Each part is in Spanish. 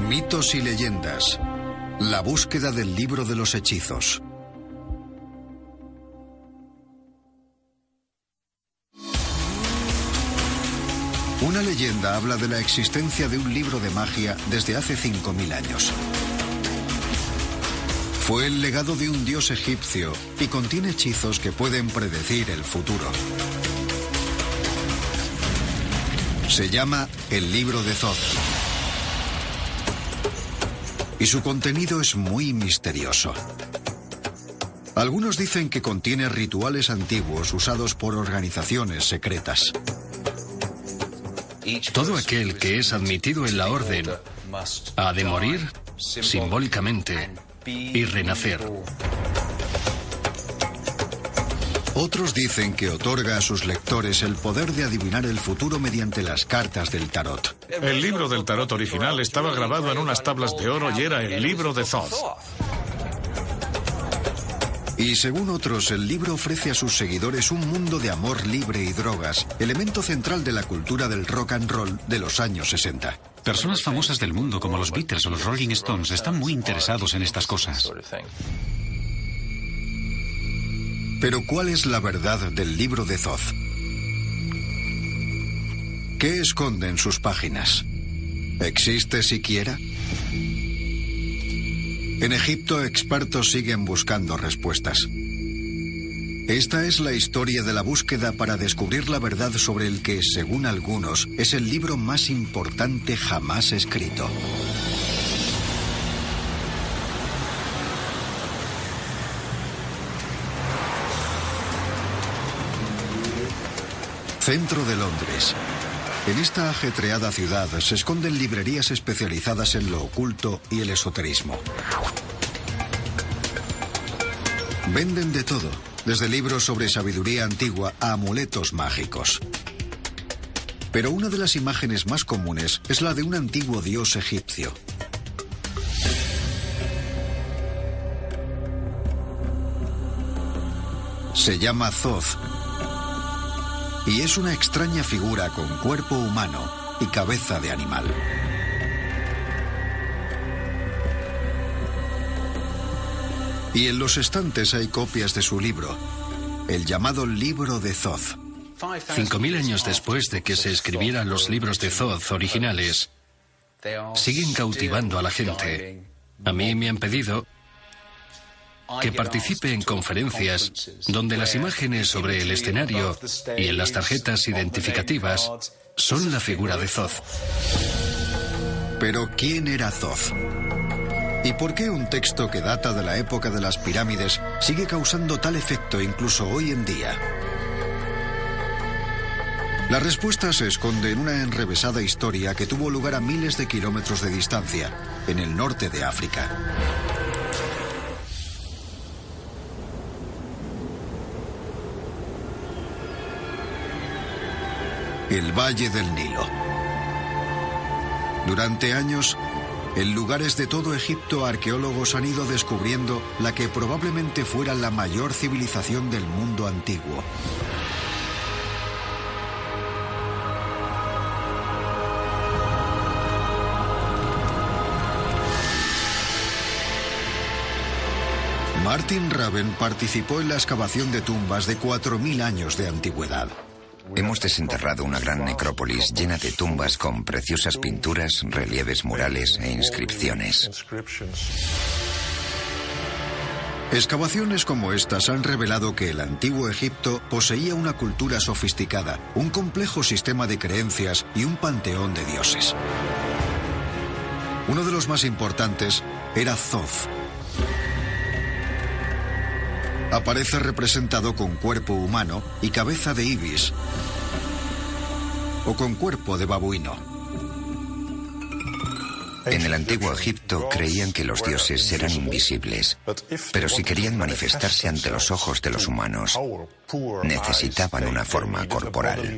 Mitos y leyendas. La búsqueda del libro de los hechizos. Una leyenda habla de la existencia de un libro de magia desde hace 5000 años. Fue el legado de un dios egipcio y contiene hechizos que pueden predecir el futuro. Se llama el libro de Thoth. Y su contenido es muy misterioso. Algunos dicen que contiene rituales antiguos usados por organizaciones secretas. Todo aquel que es admitido en la orden ha de morir simbólicamente y renacer. Otros dicen que otorga a sus lectores el poder de adivinar el futuro mediante las cartas del tarot. El libro del tarot original estaba grabado en unas tablas de oro y era el libro de Thoth. Y según otros, el libro ofrece a sus seguidores un mundo de amor libre y drogas, elemento central de la cultura del rock and roll de los años 60. Personas famosas del mundo como los Beatles o los Rolling Stones están muy interesados en estas cosas. Pero ¿cuál es la verdad del libro de Thoth? ¿Qué esconden sus páginas? ¿Existe siquiera? En Egipto, expertos siguen buscando respuestas. Esta es la historia de la búsqueda para descubrir la verdad sobre el que, según algunos, es el libro más importante jamás escrito. Centro de Londres. En esta ajetreada ciudad se esconden librerías especializadas en lo oculto y el esoterismo. Venden de todo, desde libros sobre sabiduría antigua a amuletos mágicos. Pero una de las imágenes más comunes es la de un antiguo dios egipcio. Se llama Thoth. Y es una extraña figura con cuerpo humano y cabeza de animal. Y en los estantes hay copias de su libro, el llamado libro de Thoth. 5000 años después de que se escribieran los libros de Thoth originales, siguen cautivando a la gente. A mí me han pedido que participe en conferencias donde las imágenes sobre el escenario y en las tarjetas identificativas son la figura de Thoth. Pero ¿quién era Thoth? ¿Y por qué un texto que data de la época de las pirámides sigue causando tal efecto incluso hoy en día? La respuesta se esconde en una enrevesada historia que tuvo lugar a miles de kilómetros de distancia, en el norte de África. El Valle del Nilo. Durante años, en lugares de todo Egipto, arqueólogos han ido descubriendo la que probablemente fuera la mayor civilización del mundo antiguo. Martin Raven participó en la excavación de tumbas de 4000 años de antigüedad. Hemos desenterrado una gran necrópolis llena de tumbas con preciosas pinturas, relieves murales e inscripciones. Excavaciones como estas han revelado que el antiguo Egipto poseía una cultura sofisticada, un complejo sistema de creencias y un panteón de dioses. Uno de los más importantes era Thoth. Aparece representado con cuerpo humano y cabeza de ibis, o con cuerpo de babuino. En el antiguo Egipto creían que los dioses eran invisibles, pero si querían manifestarse ante los ojos de los humanos, necesitaban una forma corporal.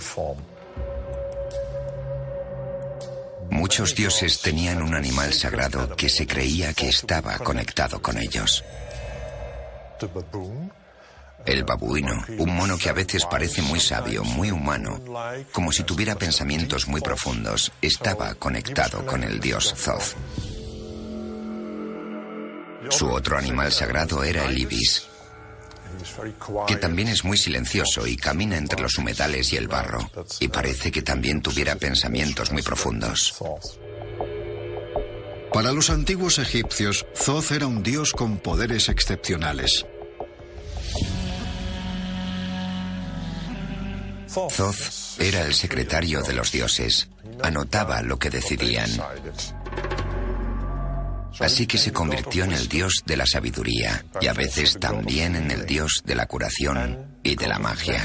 Muchos dioses tenían un animal sagrado que se creía que estaba conectado con ellos. El babuino, un mono que a veces parece muy sabio, muy humano, como si tuviera pensamientos muy profundos, estaba conectado con el dios Thoth. Su otro animal sagrado era el ibis, que también es muy silencioso y camina entre los humedales y el barro, y parece que también tuviera pensamientos muy profundos. Para los antiguos egipcios, Thoth era un dios con poderes excepcionales. Thoth era el secretario de los dioses, anotaba lo que decidían. Así que se convirtió en el dios de la sabiduría y a veces también en el dios de la curación y de la magia.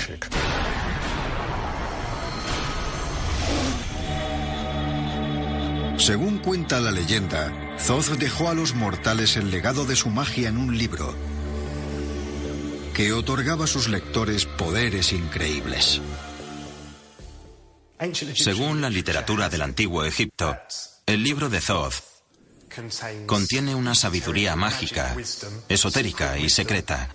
Según cuenta la leyenda, Thoth dejó a los mortales el legado de su magia en un libro que otorgaba a sus lectores poderes increíbles. Según la literatura del antiguo Egipto, el libro de Thoth contiene una sabiduría mágica, esotérica y secreta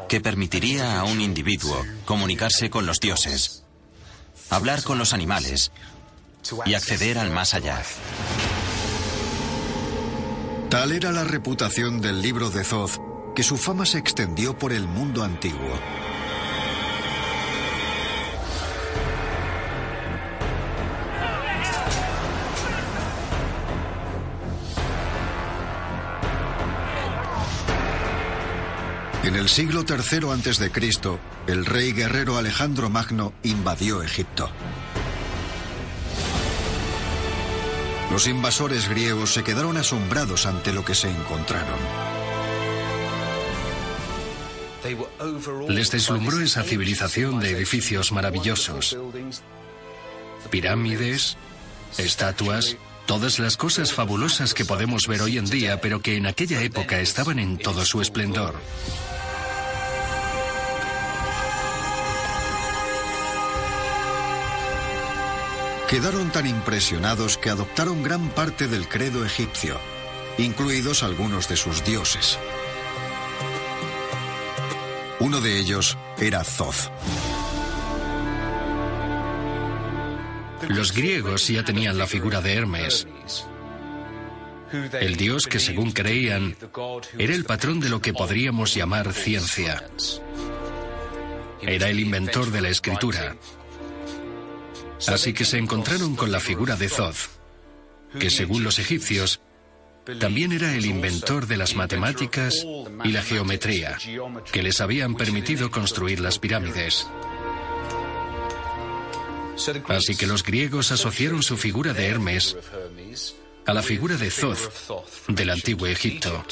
que permitiría a un individuo comunicarse con los dioses, hablar con los animales y acceder al más allá. Tal era la reputación del libro de Thoth que su fama se extendió por el mundo antiguo. En el siglo III a.C., el rey guerrero Alejandro Magno invadió Egipto. Los invasores griegos se quedaron asombrados ante lo que se encontraron. Les deslumbró esa civilización de edificios maravillosos. Pirámides, estatuas, todas las cosas fabulosas que podemos ver hoy en día, pero que en aquella época estaban en todo su esplendor. Quedaron tan impresionados que adoptaron gran parte del credo egipcio, incluidos algunos de sus dioses. Uno de ellos era Thoth. Los griegos ya tenían la figura de Hermes, el dios que, según creían, era el patrón de lo que podríamos llamar ciencia. Era el inventor de la escritura. Así que se encontraron con la figura de Thoth, que según los egipcios, también era el inventor de las matemáticas y la geometría, que les habían permitido construir las pirámides. Así que los griegos asociaron su figura de Hermes a la figura de Thoth del antiguo Egipto.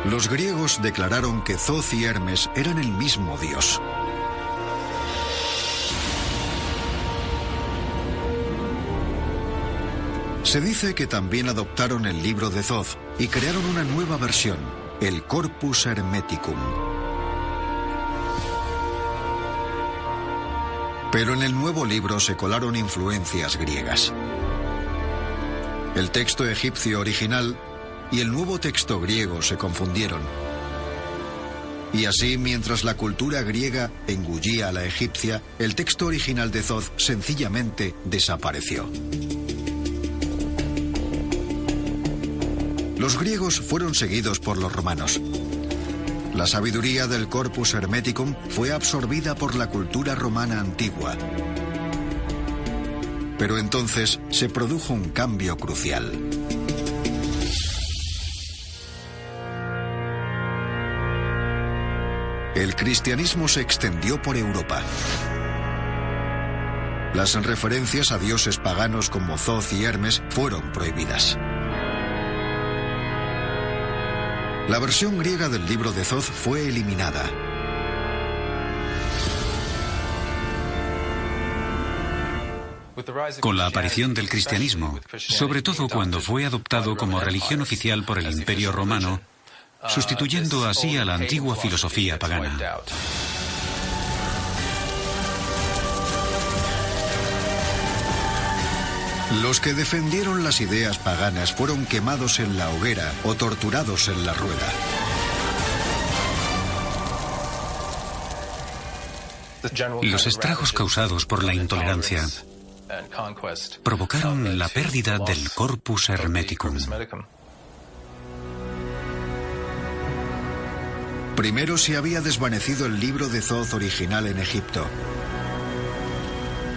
Los griegos declararon que Thoth y Hermes eran el mismo dios. Se dice que también adoptaron el libro de Thoth y crearon una nueva versión, el Corpus Hermeticum. Pero en el nuevo libro se colaron influencias griegas. El texto egipcio original y el nuevo texto griego se confundieron. Y así, mientras la cultura griega engullía a la egipcia, el texto original de Thoth sencillamente desapareció. Los griegos fueron seguidos por los romanos. La sabiduría del Corpus Hermeticum fue absorbida por la cultura romana antigua. Pero entonces se produjo un cambio crucial. El cristianismo se extendió por Europa. Las referencias a dioses paganos como Thoth y Hermes fueron prohibidas. La versión griega del libro de Thoth fue eliminada. Con la aparición del cristianismo, sobre todo cuando fue adoptado como religión oficial por el Imperio Romano, sustituyendo así a la antigua filosofía pagana. Los que defendieron las ideas paganas fueron quemados en la hoguera o torturados en la rueda. Los estragos causados por la intolerancia provocaron la pérdida del Corpus Hermeticum. Primero se había desvanecido el libro de Thoth original en Egipto.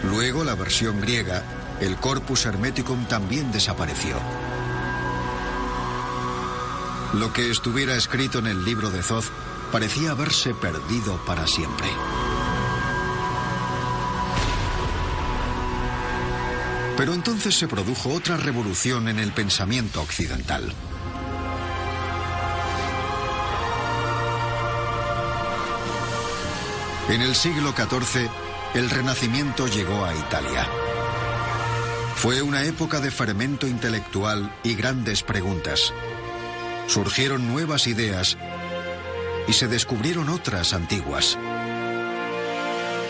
Luego la versión griega, el Corpus Hermeticum, también desapareció. Lo que estuviera escrito en el libro de Thoth parecía haberse perdido para siempre. Pero entonces se produjo otra revolución en el pensamiento occidental. En el siglo XIV, el Renacimiento llegó a Italia. Fue una época de fermento intelectual y grandes preguntas. Surgieron nuevas ideas y se descubrieron otras antiguas.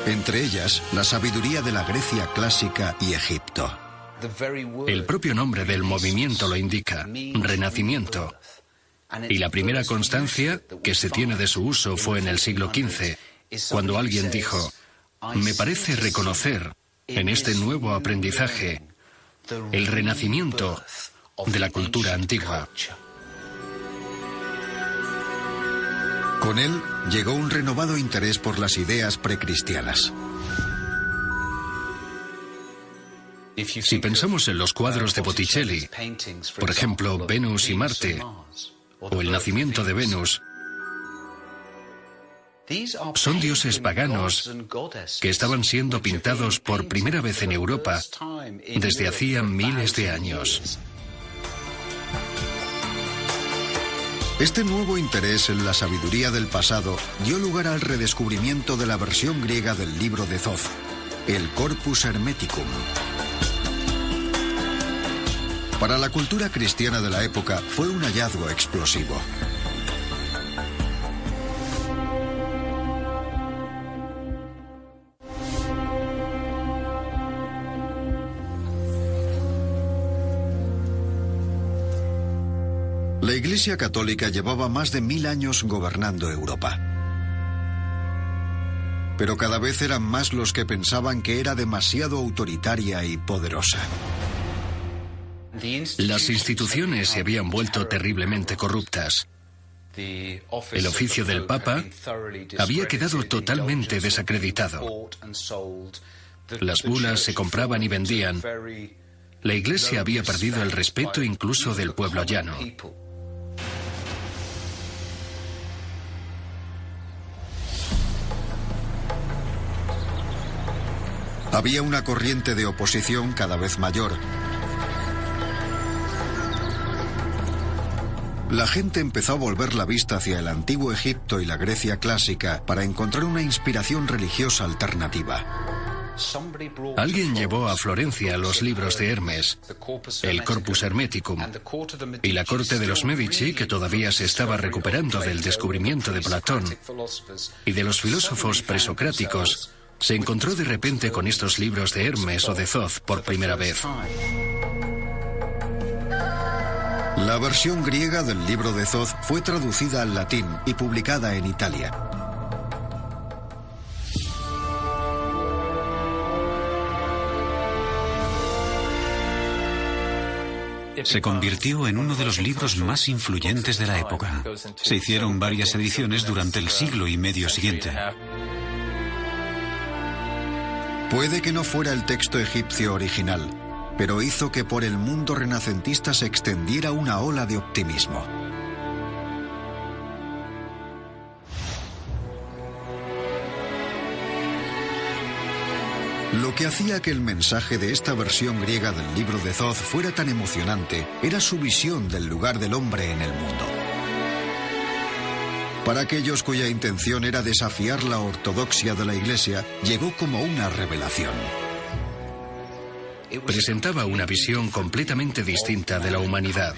Entre ellas, la sabiduría de la Grecia clásica y Egipto. El propio nombre del movimiento lo indica, Renacimiento. Y la primera constancia que se tiene de su uso fue en el siglo XV, cuando alguien dijo: me parece reconocer en este nuevo aprendizaje el renacimiento de la cultura antigua. Con él llegó un renovado interés por las ideas precristianas. Si pensamos en los cuadros de Botticelli, por ejemplo, Venus y Marte, o el nacimiento de Venus, son dioses paganos que estaban siendo pintados por primera vez en Europa desde hacía miles de años. Este nuevo interés en la sabiduría del pasado dio lugar al redescubrimiento de la versión griega del libro de Thoth, el Corpus Hermeticum. Para la cultura cristiana de la época fue un hallazgo explosivo. La Iglesia Católica llevaba más de 1000 años gobernando Europa. Pero cada vez eran más los que pensaban que era demasiado autoritaria y poderosa. Las instituciones se habían vuelto terriblemente corruptas. El oficio del Papa había quedado totalmente desacreditado. Las bulas se compraban y vendían. La Iglesia había perdido el respeto incluso del pueblo llano. Había una corriente de oposición cada vez mayor. La gente empezó a volver la vista hacia el antiguo Egipto y la Grecia clásica para encontrar una inspiración religiosa alternativa. Alguien llevó a Florencia los libros de Hermes, el Corpus Hermeticum, y la corte de los Medici, que todavía se estaba recuperando del descubrimiento de Platón y de los filósofos presocráticos, se encontró de repente con estos libros de Hermes o de Thoth por primera vez. La versión griega del libro de Thoth fue traducida al latín y publicada en Italia. Se convirtió en uno de los libros más influyentes de la época. Se hicieron varias ediciones durante el siglo y medio siguiente. Puede que no fuera el texto egipcio original, pero hizo que por el mundo renacentista se extendiera una ola de optimismo. Lo que hacía que el mensaje de esta versión griega del libro de Thoth fuera tan emocionante era su visión del lugar del hombre en el mundo. Para aquellos cuya intención era desafiar la ortodoxia de la Iglesia, llegó como una revelación. Presentaba una visión completamente distinta de la humanidad,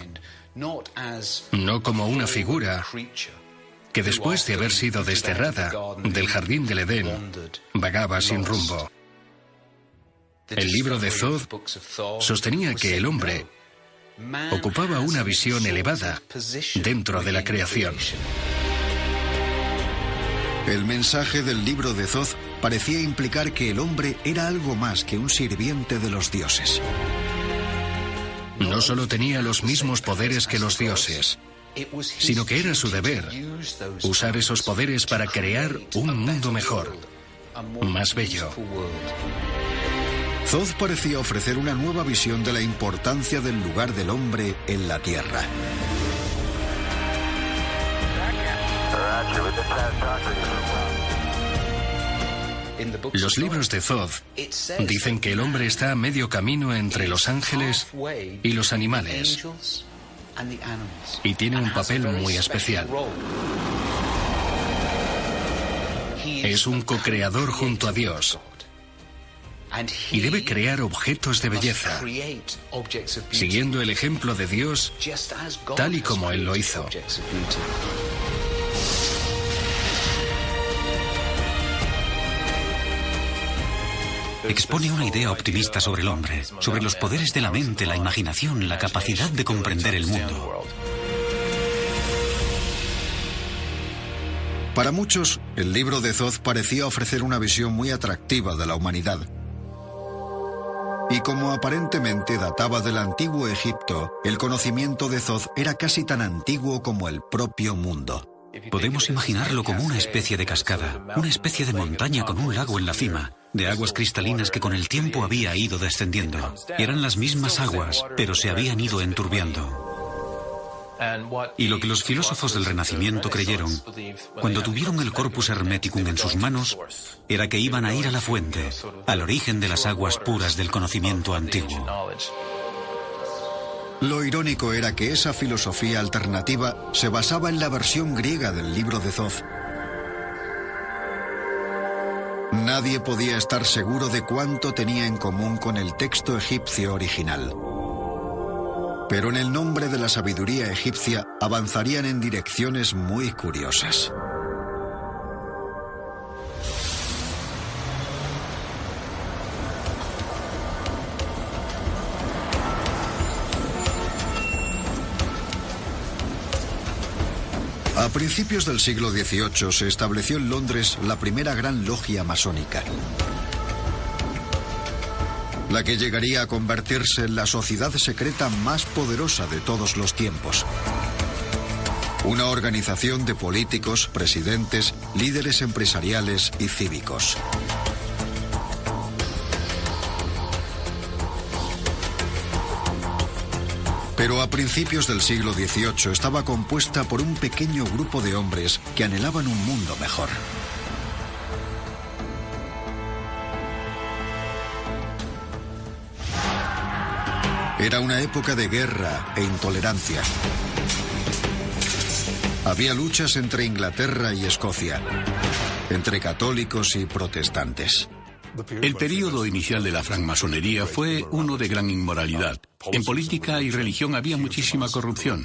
no como una figura que después de haber sido desterrada del jardín del Edén, vagaba sin rumbo. El libro de Thoth sostenía que el hombre ocupaba una visión elevada dentro de la creación. El mensaje del libro de Thoth parecía implicar que el hombre era algo más que un sirviente de los dioses. No solo tenía los mismos poderes que los dioses, sino que era su deber usar esos poderes para crear un mundo mejor, más bello. Thoth parecía ofrecer una nueva visión de la importancia del lugar del hombre en la Tierra. Los libros de Thoth dicen que el hombre está a medio camino entre los ángeles y los animales, y tiene un papel muy especial. Es un co-creador junto a Dios, y debe crear objetos de belleza, siguiendo el ejemplo de Dios tal y como Él lo hizo. Expone una idea optimista sobre el hombre, sobre los poderes de la mente, la imaginación, la capacidad de comprender el mundo. Para muchos, el libro de Thoth parecía ofrecer una visión muy atractiva de la humanidad. Y como aparentemente databa del antiguo Egipto, el conocimiento de Thoth era casi tan antiguo como el propio mundo. Podemos imaginarlo como una especie de cascada, una especie de montaña con un lago en la cima, de aguas cristalinas que con el tiempo había ido descendiendo. Eran las mismas aguas, pero se habían ido enturbiando. Y lo que los filósofos del Renacimiento creyeron, cuando tuvieron el Corpus Hermeticum en sus manos, era que iban a ir a la fuente, al origen de las aguas puras del conocimiento antiguo. Lo irónico era que esa filosofía alternativa se basaba en la versión griega del libro de Thoth. Nadie podía estar seguro de cuánto tenía en común con el texto egipcio original. Pero en el nombre de la sabiduría egipcia avanzarían en direcciones muy curiosas. A principios del siglo XVIII se estableció en Londres la primera gran logia masónica, la que llegaría a convertirse en la sociedad secreta más poderosa de todos los tiempos. Una organización de políticos, presidentes, líderes empresariales y cívicos. Pero a principios del siglo XVIII estaba compuesta por un pequeño grupo de hombres que anhelaban un mundo mejor. Era una época de guerra e intolerancia. Había luchas entre Inglaterra y Escocia, entre católicos y protestantes. El período inicial de la francmasonería fue uno de gran inmoralidad. En política y religión había muchísima corrupción.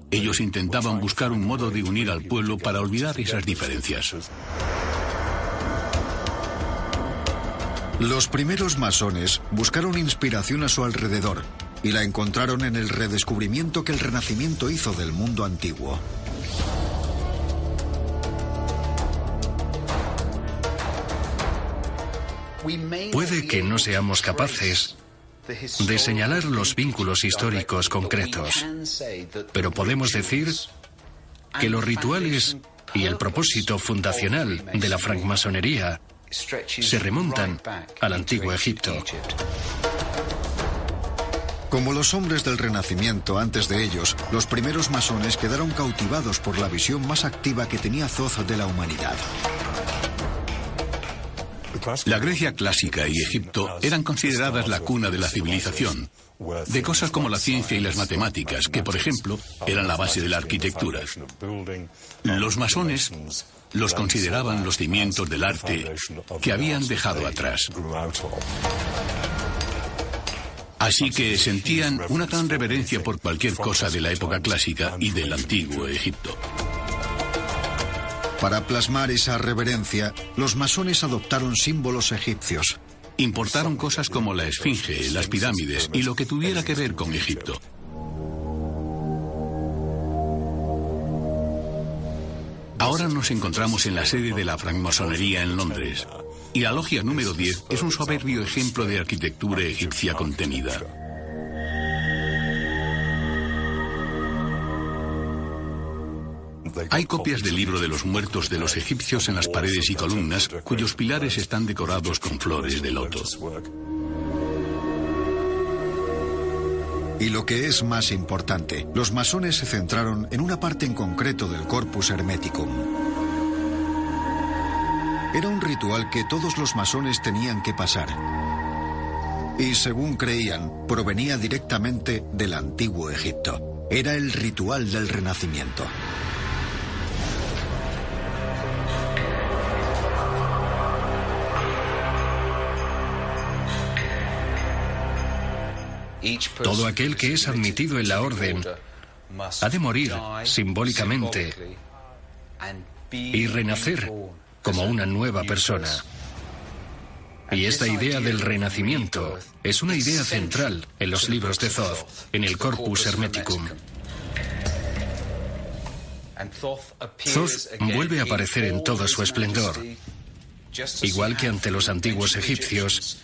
Ellos intentaban buscar un modo de unir al pueblo para olvidar esas diferencias. Los primeros masones buscaron inspiración a su alrededor y la encontraron en el redescubrimiento que el Renacimiento hizo del mundo antiguo. Puede que no seamos capaces de señalar los vínculos históricos concretos, pero podemos decir que los rituales y el propósito fundacional de la francmasonería se remontan al antiguo Egipto. Como los hombres del Renacimiento antes de ellos, los primeros masones quedaron cautivados por la visión más activa que tenía Thoth de la humanidad. La Grecia clásica y Egipto eran consideradas la cuna de la civilización, de cosas como la ciencia y las matemáticas, que por ejemplo eran la base de la arquitectura. Los masones los consideraban los cimientos del arte que habían dejado atrás. Así que sentían una gran reverencia por cualquier cosa de la época clásica y del antiguo Egipto. Para plasmar esa reverencia, los masones adoptaron símbolos egipcios. Importaron cosas como la esfinge, las pirámides y lo que tuviera que ver con Egipto. Ahora nos encontramos en la sede de la francmasonería en Londres, y la logia número 10 es un soberbio ejemplo de arquitectura egipcia contenida. Hay copias del libro de los muertos de los egipcios en las paredes y columnas, cuyos pilares están decorados con flores de loto. Y lo que es más importante, los masones se centraron en una parte en concreto del Corpus Hermeticum. Era un ritual que todos los masones tenían que pasar. Y según creían, provenía directamente del antiguo Egipto. Era el ritual del Renacimiento. Todo aquel que es admitido en la orden ha de morir simbólicamente y renacer como una nueva persona. Y esta idea del renacimiento es una idea central en los libros de Thoth, en el Corpus Hermeticum. Thoth vuelve a aparecer en todo su esplendor, igual que ante los antiguos egipcios,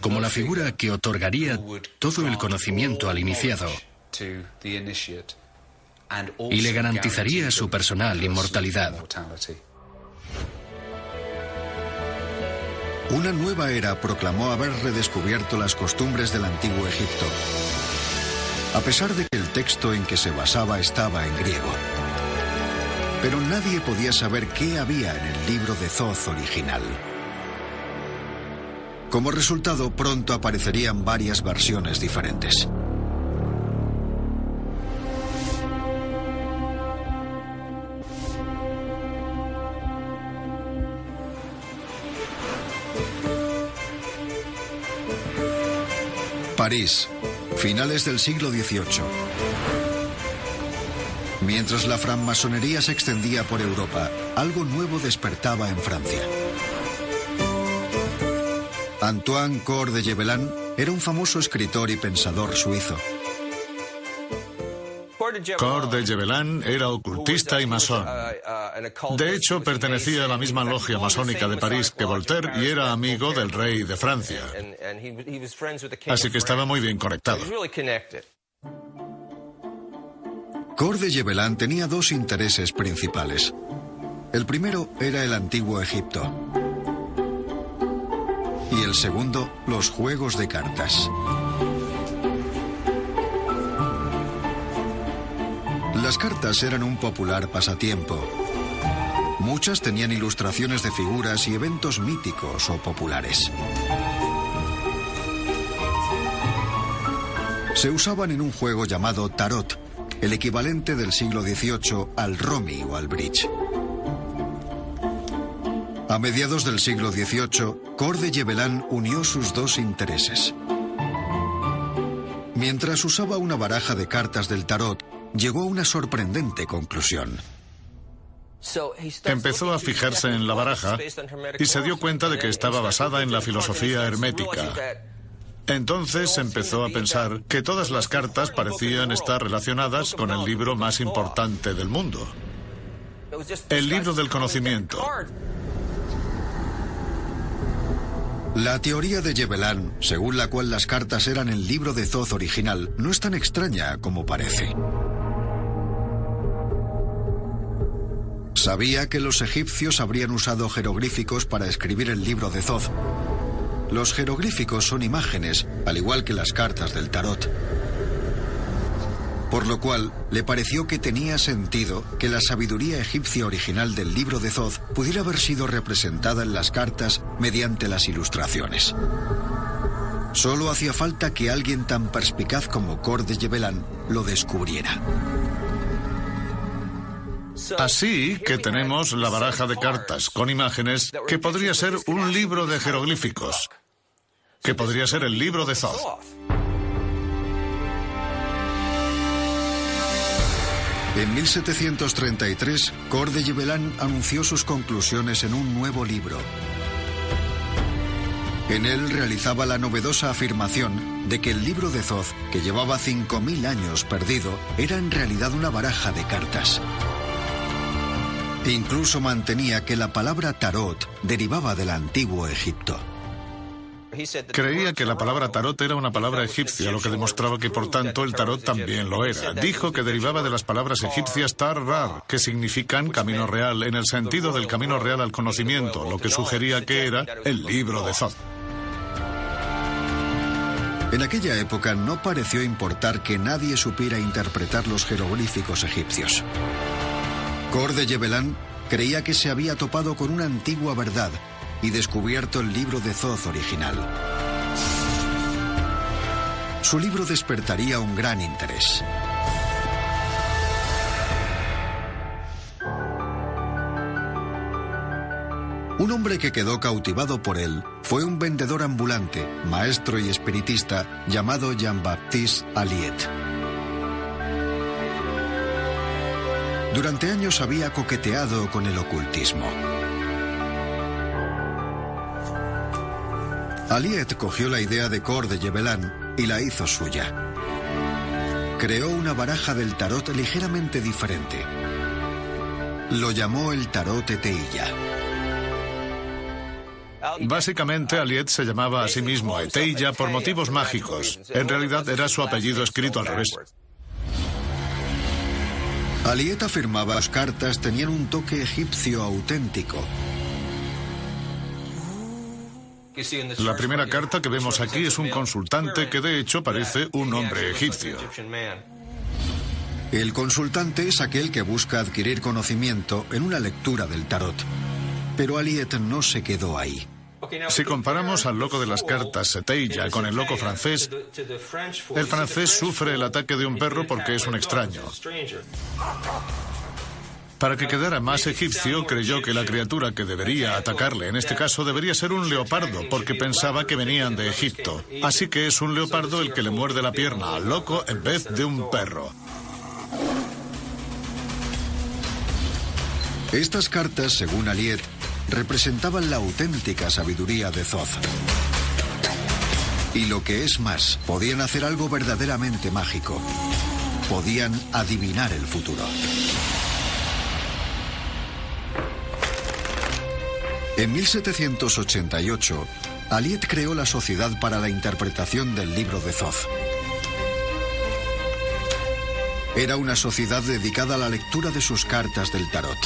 como la figura que otorgaría todo el conocimiento al iniciado y le garantizaría su personal inmortalidad. Una nueva era proclamó haber redescubierto las costumbres del antiguo Egipto, a pesar de que el texto en que se basaba estaba en griego. Pero nadie podía saber qué había en el libro de Thoth original. Como resultado, pronto aparecerían varias versiones diferentes. París, finales del siglo XVIII. Mientras la francmasonería se extendía por Europa, algo nuevo despertaba en Francia. Antoine Cor de Gébelin era un famoso escritor y pensador suizo. Cor de Gébelin era ocultista y masón. De hecho, pertenecía a la misma logia masónica de París que Voltaire y era amigo del rey de Francia. Así que estaba muy bien conectado. Cor de Gébelin tenía dos intereses principales. El primero era el antiguo Egipto. Y el segundo, los juegos de cartas. Las cartas eran un popular pasatiempo. Muchas tenían ilustraciones de figuras y eventos míticos o populares. Se usaban en un juego llamado tarot, el equivalente del siglo XVIII al romy o al bridge. A mediados del siglo XVIII, Cor de Gébelin unió sus dos intereses. Mientras usaba una baraja de cartas del tarot, llegó a una sorprendente conclusión. Empezó a fijarse en la baraja y se dio cuenta de que estaba basada en la filosofía hermética. Entonces empezó a pensar que todas las cartas parecían estar relacionadas con el libro más importante del mundo, el libro del conocimiento. La teoría de Gébelin, según la cual las cartas eran el libro de Thoth original, no es tan extraña como parece. Sabía que los egipcios habrían usado jeroglíficos para escribir el libro de Thoth. Los jeroglíficos son imágenes, al igual que las cartas del tarot. Por lo cual, le pareció que tenía sentido que la sabiduría egipcia original del libro de Thoth pudiera haber sido representada en las cartas mediante las ilustraciones. Solo hacía falta que alguien tan perspicaz como Cor de Gébelin lo descubriera. Así que tenemos la baraja de cartas con imágenes que podría ser un libro de jeroglíficos, que podría ser el libro de Thoth. En 1733, Cor de Gébelin anunció sus conclusiones en un nuevo libro. En él realizaba la novedosa afirmación de que el libro de Thoth, que llevaba 5000 años perdido, era en realidad una baraja de cartas. Incluso mantenía que la palabra tarot derivaba del antiguo Egipto. Creía que la palabra tarot era una palabra egipcia, lo que demostraba que por tanto el tarot también lo era. Dijo que derivaba de las palabras egipcias tar-rar, que significan camino real, en el sentido del camino real al conocimiento, lo que sugería que era el libro de Thoth. En aquella época no pareció importar que nadie supiera interpretar los jeroglíficos egipcios. Kor de Yebelan creía que se había topado con una antigua verdad y descubierto el libro de Thoth original. Su libro despertaría un gran interés. Un hombre que quedó cautivado por él fue un vendedor ambulante, maestro y espiritista llamado Jean-Baptiste Aliet. Durante años había coqueteado con el ocultismo. Aliet cogió la idea de Kor de Yebelan y la hizo suya. Creó una baraja del tarot ligeramente diferente. Lo llamó el tarot Eteilla. Básicamente, Aliet se llamaba a sí mismo Eteilla por motivos mágicos. En realidad era su apellido escrito al revés. Aliet afirmaba que las cartas tenían un toque egipcio auténtico. La primera carta que vemos aquí es un consultante que de hecho parece un hombre egipcio. El consultante es aquel que busca adquirir conocimiento en una lectura del tarot. Pero Aliet no se quedó ahí. Si comparamos al loco de las cartas Eteilla con el loco francés, el francés sufre el ataque de un perro porque es un extraño. Para que quedara más egipcio, creyó que la criatura que debería atacarle, en este caso, debería ser un leopardo, porque pensaba que venían de Egipto. Así que es un leopardo el que le muerde la pierna al loco en vez de un perro. Estas cartas, según Aliet, representaban la auténtica sabiduría de Thoth. Y lo que es más, podían hacer algo verdaderamente mágico. Podían adivinar el futuro. En 1788, Aliet creó la Sociedad para la Interpretación del Libro de Thoth. Era una sociedad dedicada a la lectura de sus cartas del tarot.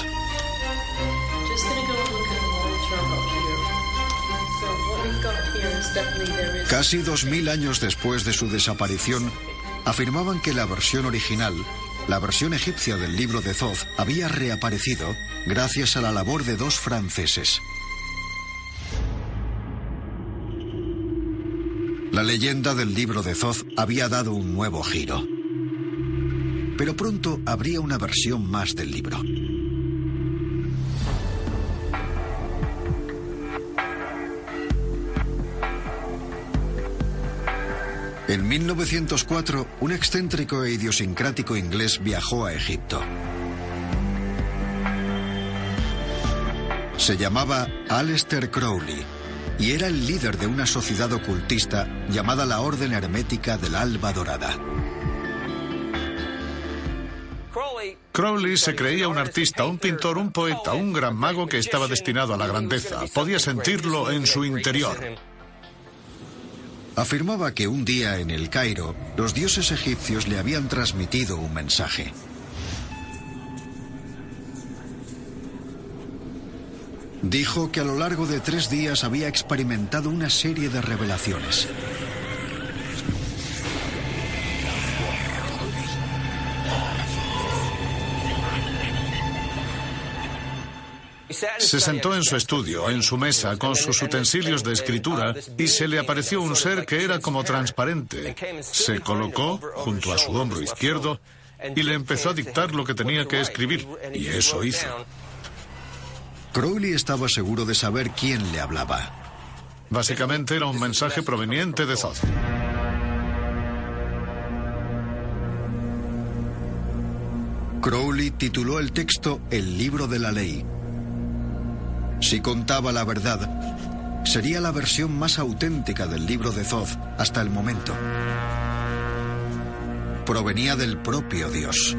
Casi 2000 años después de su desaparición, afirmaban que la versión original, la versión egipcia del libro de Thoth, había reaparecido gracias a la labor de dos franceses. La leyenda del libro de Thoth había dado un nuevo giro. Pero pronto habría una versión más del libro. En 1904, un excéntrico e idiosincrático inglés viajó a Egipto. Se llamaba Aleister Crowley y era el líder de una sociedad ocultista llamada la Orden Hermética del Alba Dorada. Crowley se creía un artista, un pintor, un poeta, un gran mago que estaba destinado a la grandeza. Podía sentirlo en su interior. Afirmaba que un día en el Cairo, los dioses egipcios le habían transmitido un mensaje. Dijo que a lo largo de 3 días había experimentado una serie de revelaciones. Se sentó en su estudio, en su mesa, con sus utensilios de escritura, y se le apareció un ser que era como transparente. Se colocó junto a su hombro izquierdo y le empezó a dictar lo que tenía que escribir, y eso hizo. Crowley estaba seguro de saber quién le hablaba. Básicamente era un mensaje proveniente de Thoth. Crowley tituló el texto El Libro de la Ley. Si contaba la verdad, sería la versión más auténtica del libro de Thoth hasta el momento. Provenía del propio Dios.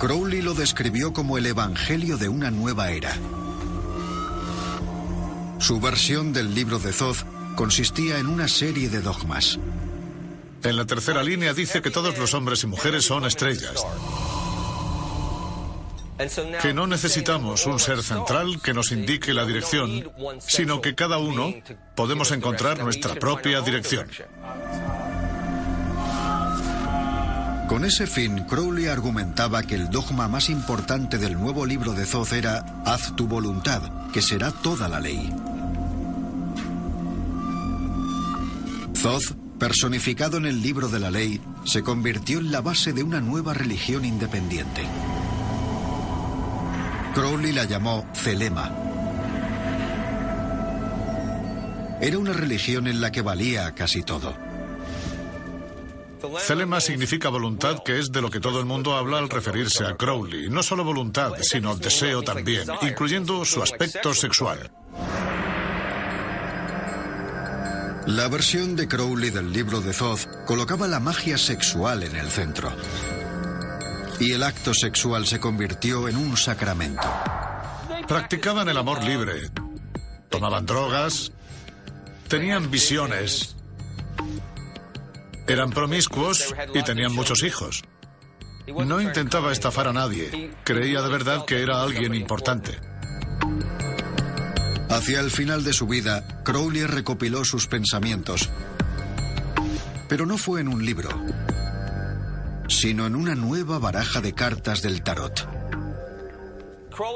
Crowley lo describió como el evangelio de una nueva era. Su versión del libro de Thoth consistía en una serie de dogmas. En la tercera línea dice que todos los hombres y mujeres son estrellas. Que no necesitamos un ser central que nos indique la dirección, sino que cada uno podemos encontrar nuestra propia dirección. Con ese fin, Crowley argumentaba que el dogma más importante del nuevo libro de Thoth era «Haz tu voluntad», que será toda la ley. Thoth, personificado en el libro de la ley, se convirtió en la base de una nueva religión independiente. Crowley la llamó Thelema. Era una religión en la que valía casi todo. Thelema significa voluntad, que es de lo que todo el mundo habla al referirse a Crowley. No solo voluntad, sino deseo también, incluyendo su aspecto sexual. La versión de Crowley del libro de Thoth colocaba la magia sexual en el centro. Y el acto sexual se convirtió en un sacramento. Practicaban el amor libre, tomaban drogas, tenían visiones, eran promiscuos y tenían muchos hijos. No intentaba estafar a nadie, creía de verdad que era alguien importante. Hacia el final de su vida, Crowley recopiló sus pensamientos, pero no fue en un libro, sino en una nueva baraja de cartas del tarot.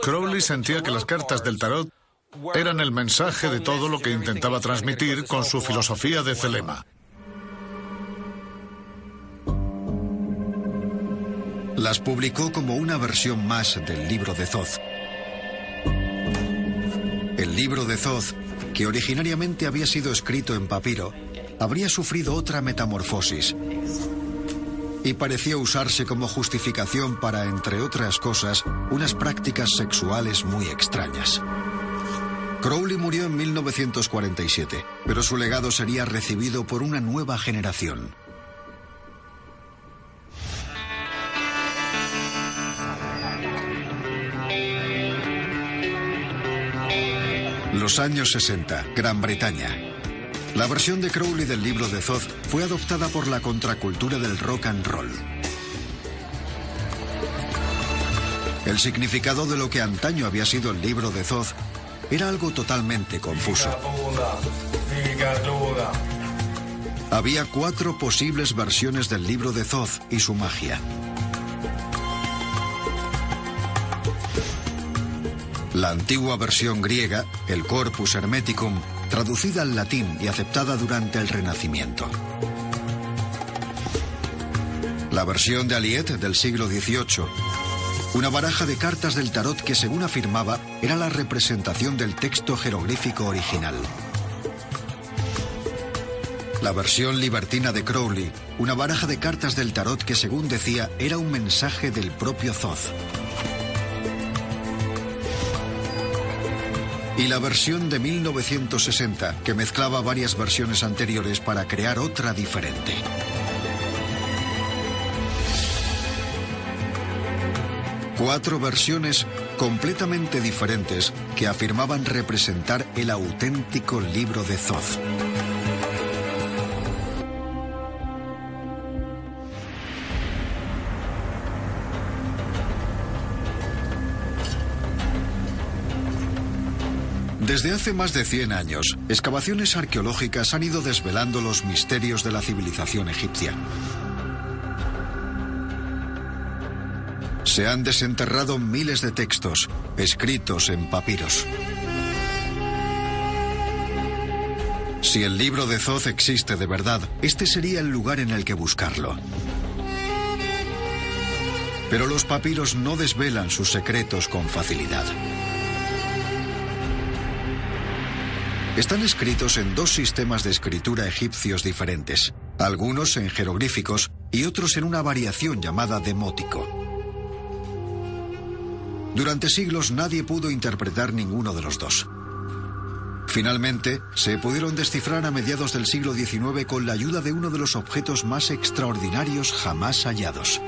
Crowley sentía que las cartas del tarot eran el mensaje de todo lo que intentaba transmitir con su filosofía de Thelema. Las publicó como una versión más del libro de Thoth. El libro de Thoth, que originariamente había sido escrito en papiro, habría sufrido otra metamorfosis y pareció usarse como justificación para, entre otras cosas, unas prácticas sexuales muy extrañas. Crowley murió en 1947, pero su legado sería recibido por una nueva generación. Los años 60, Gran Bretaña. La versión de Crowley del libro de Thoth fue adoptada por la contracultura del rock and roll. El significado de lo que antaño había sido el libro de Thoth era algo totalmente confuso. Había 4 posibles versiones del libro de Thoth y su magia. La antigua versión griega, el Corpus Hermeticum, traducida al latín y aceptada durante el Renacimiento. La versión de Aliet del siglo XVIII, una baraja de cartas del tarot que, según afirmaba, era la representación del texto jeroglífico original. La versión libertina de Crowley, una baraja de cartas del tarot que, según decía, era un mensaje del propio Thoth. Y la versión de 1960, que mezclaba varias versiones anteriores para crear otra diferente. Cuatro versiones completamente diferentes que afirmaban representar el auténtico libro de Thoth. Desde hace más de 100 años, excavaciones arqueológicas han ido desvelando los misterios de la civilización egipcia. Se han desenterrado miles de textos, escritos en papiros. Si el libro de Thoth existe de verdad, este sería el lugar en el que buscarlo. Pero los papiros no desvelan sus secretos con facilidad. Están escritos en 2 sistemas de escritura egipcios diferentes, algunos en jeroglíficos y otros en una variación llamada demótico. Durante siglos nadie pudo interpretar ninguno de los 2. Finalmente, se pudieron descifrar a mediados del siglo XIX con la ayuda de uno de los objetos más extraordinarios jamás hallados.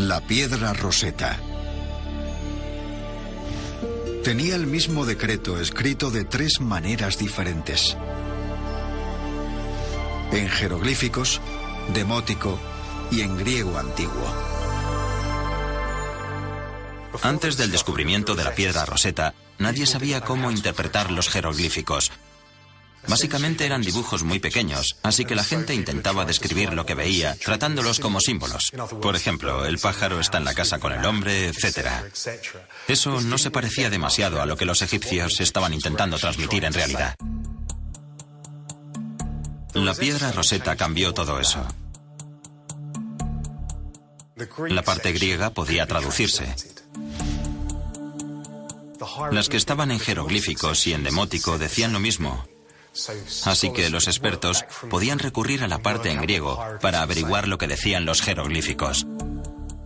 La piedra Roseta. Tenía el mismo decreto escrito de 3 maneras diferentes: en jeroglíficos, demótico y en griego antiguo. Antes del descubrimiento de la piedra Roseta, nadie sabía cómo interpretar los jeroglíficos. Básicamente eran dibujos muy pequeños, así que la gente intentaba describir lo que veía, tratándolos como símbolos. Por ejemplo, el pájaro está en la casa con el hombre, etc. Eso no se parecía demasiado a lo que los egipcios estaban intentando transmitir en realidad. La piedra Roseta cambió todo eso. La parte griega podía traducirse. Las que estaban en jeroglíficos y en demótico decían lo mismo. Así que los expertos podían recurrir a la parte en griego para averiguar lo que decían los jeroglíficos.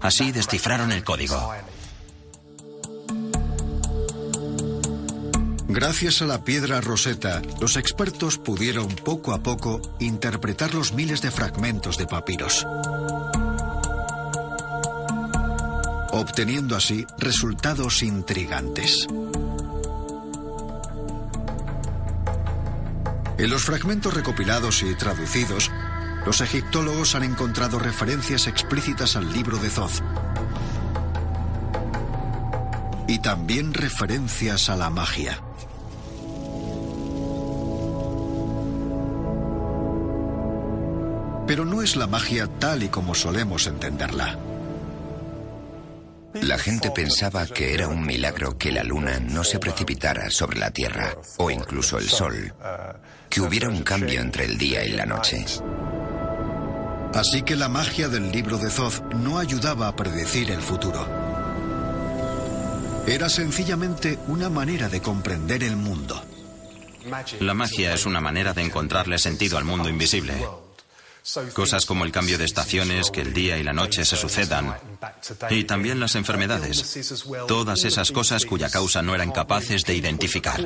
Así descifraron el código. Gracias a la piedra Roseta, los expertos pudieron poco a poco interpretar los miles de fragmentos de papiros, obteniendo así resultados intrigantes. En los fragmentos recopilados y traducidos, los egiptólogos han encontrado referencias explícitas al libro de Thoth y también referencias a la magia. Pero no es la magia tal y como solemos entenderla. La gente pensaba que era un milagro que la luna no se precipitara sobre la Tierra, o incluso el sol, que hubiera un cambio entre el día y la noche. Así que la magia del libro de Thoth no ayudaba a predecir el futuro. Era sencillamente una manera de comprender el mundo. La magia es una manera de encontrarle sentido al mundo invisible. Cosas como el cambio de estaciones, que el día y la noche se sucedan, y también las enfermedades. Todas esas cosas cuya causa no eran capaces de identificar.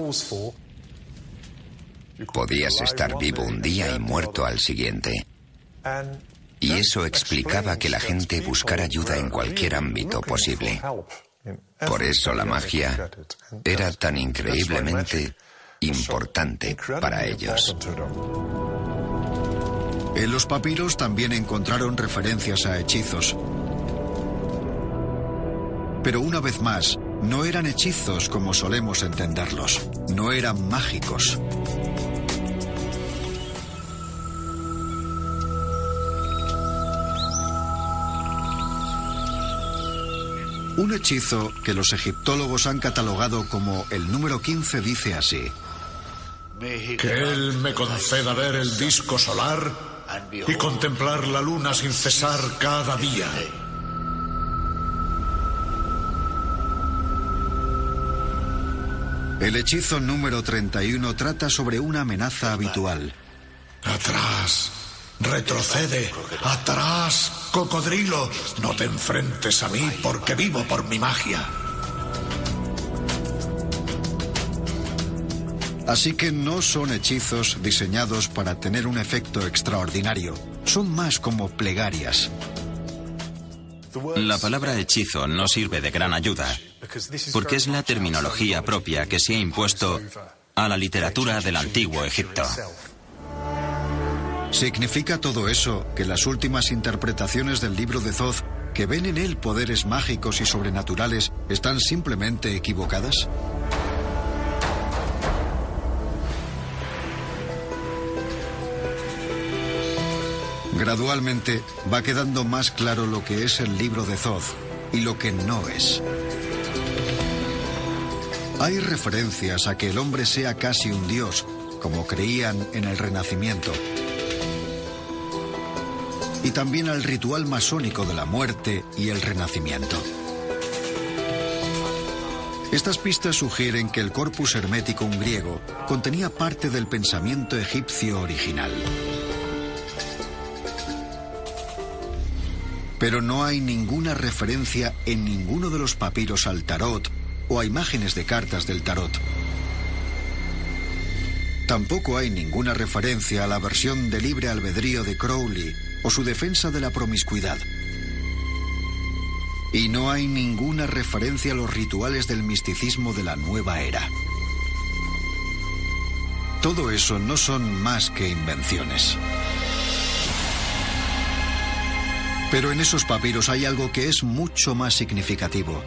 Podías estar vivo un día y muerto al siguiente. Y eso explicaba que la gente buscara ayuda en cualquier ámbito posible. Por eso la magia era tan increíblemente importante para ellos. En los papiros también encontraron referencias a hechizos. Pero una vez más, no eran hechizos como solemos entenderlos. No eran mágicos. Un hechizo que los egiptólogos han catalogado como el número 15 dice así: Que él me conceda ver el disco solar y contemplar la luna sin cesar cada día. El hechizo número 31 trata sobre una amenaza habitual. Atrás, retrocede, atrás, cocodrilo, no te enfrentes a mí porque vivo por mi magia. Así que no son hechizos diseñados para tener un efecto extraordinario. Son más como plegarias. La palabra hechizo no sirve de gran ayuda, porque es la terminología propia que se ha impuesto a la literatura del antiguo Egipto. ¿Significa todo eso que las últimas interpretaciones del libro de Thoth, que ven en él poderes mágicos y sobrenaturales, están simplemente equivocadas? Gradualmente va quedando más claro lo que es el libro de Thoth y lo que no es. Hay referencias a que el hombre sea casi un dios, como creían en el Renacimiento, y también al ritual masónico de la muerte y el renacimiento. Estas pistas sugieren que el corpus hermético griego contenía parte del pensamiento egipcio original. Pero no hay ninguna referencia en ninguno de los papiros al tarot o a imágenes de cartas del tarot. Tampoco hay ninguna referencia a la versión de libre albedrío de Crowley o su defensa de la promiscuidad. Y no hay ninguna referencia a los rituales del misticismo de la nueva era. Todo eso no son más que invenciones. Pero en esos papiros hay algo que es mucho más significativo.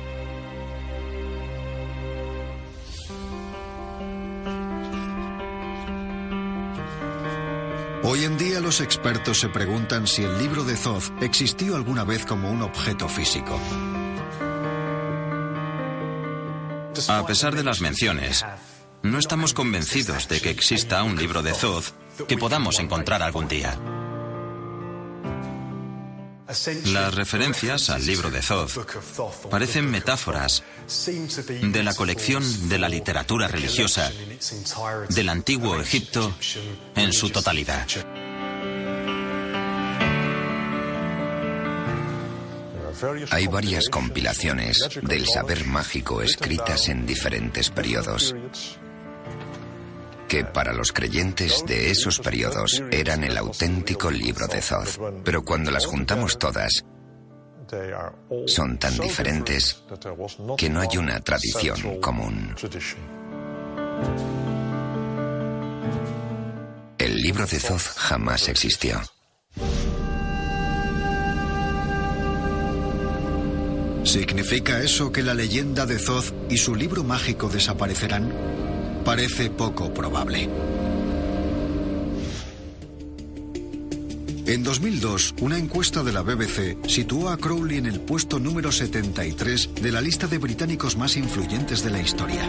Hoy en día los expertos se preguntan si el libro de Thoth existió alguna vez como un objeto físico. A pesar de las menciones, no estamos convencidos de que exista un libro de Thoth que podamos encontrar algún día. Las referencias al libro de Thoth parecen metáforas de la colección de la literatura religiosa del antiguo Egipto en su totalidad. Hay varias compilaciones del saber mágico escritas en diferentes periodos, que para los creyentes de esos periodos eran el auténtico libro de Thoth. Pero cuando las juntamos todas, son tan diferentes que no hay una tradición común. El libro de Thoth jamás existió. ¿Significa eso que la leyenda de Thoth y su libro mágico desaparecerán? Parece poco probable. En 2002, una encuesta de la BBC situó a Crowley en el puesto número 73 de la lista de británicos más influyentes de la historia.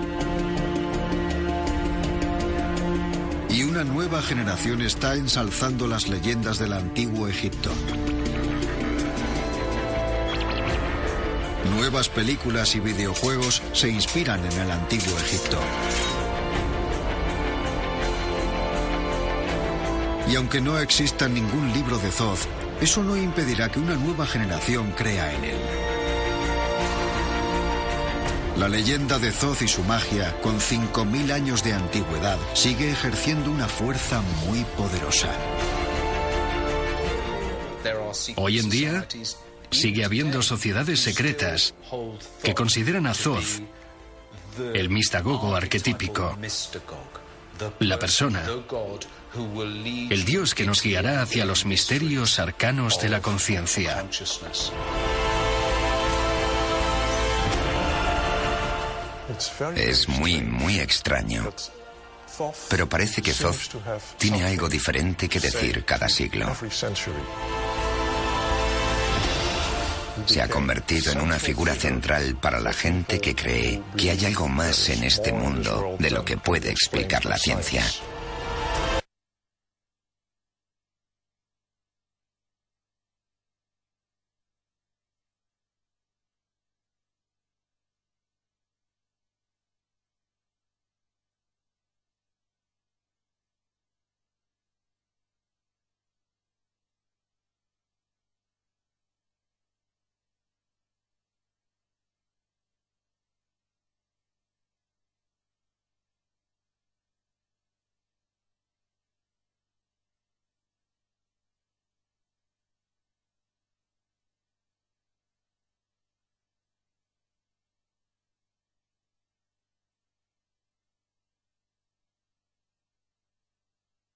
Y una nueva generación está ensalzando las leyendas del antiguo Egipto. Nuevas películas y videojuegos se inspiran en el antiguo Egipto. Y aunque no exista ningún libro de Thoth, eso no impedirá que una nueva generación crea en él. La leyenda de Thoth y su magia, con 5000 años de antigüedad, sigue ejerciendo una fuerza muy poderosa. Hoy en día, sigue habiendo sociedades secretas que consideran a Thoth el Mistagogo arquetípico, la persona, el Dios que nos guiará hacia los misterios arcanos de la conciencia. Es muy extraño. Pero parece que Thoth tiene algo diferente que decir cada siglo. Se ha convertido en una figura central para la gente que cree que hay algo más en este mundo de lo que puede explicar la ciencia.